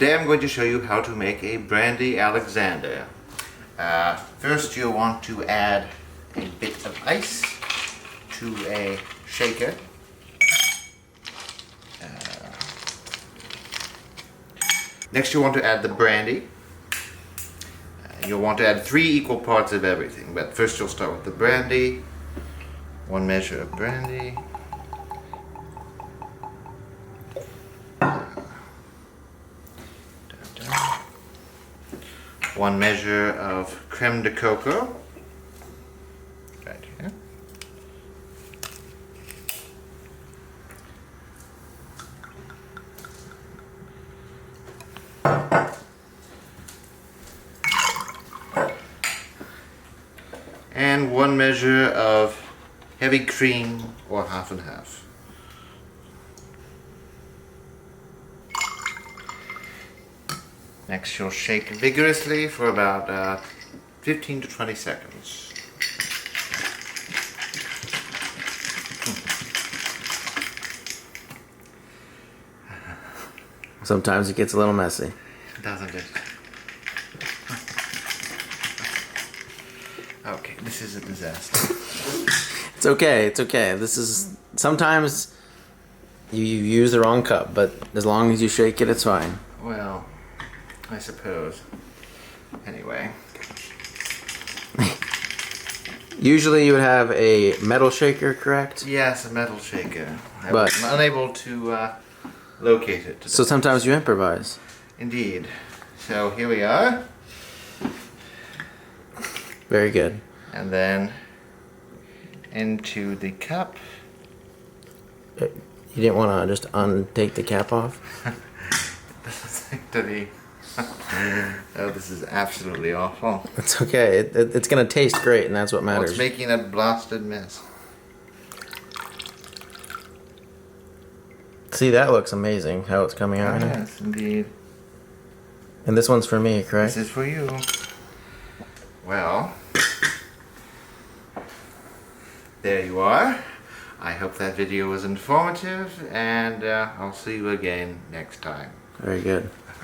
Today I'm going to show you how to make a Brandy Alexander. First you'll want to add a bit of ice to a shaker. Next you'll want to add the brandy. You'll want to add 3 equal parts of everything, but first you'll start with the brandy. 1 measure of brandy. One measure of creme de coco, right here. And 1 measure of heavy cream, or half and half. Next you'll shake vigorously for about 15 to 20 seconds. Sometimes it gets a little messy. Doesn't it? Okay, this is a disaster. It's okay, it's okay. This is, sometimes you use the wrong cup, but as long as you shake it, it's fine. Well, I suppose. Anyway. Usually you would have a metal shaker, correct? Yes, a metal shaker. But I'm unable to locate it today. So sometimes you improvise. Indeed. So here we are. Very good. And then into the cup. You didn't want to just untake the cap off? Oh, this is absolutely awful. It's okay. It's going to taste great, and that's what matters. It's making a blasted mess. See, that looks amazing, how it's coming out. Yes, indeed. And this one's for me, correct? This is for you. Well, there you are. I hope that video was informative, and I'll see you again next time. Very good.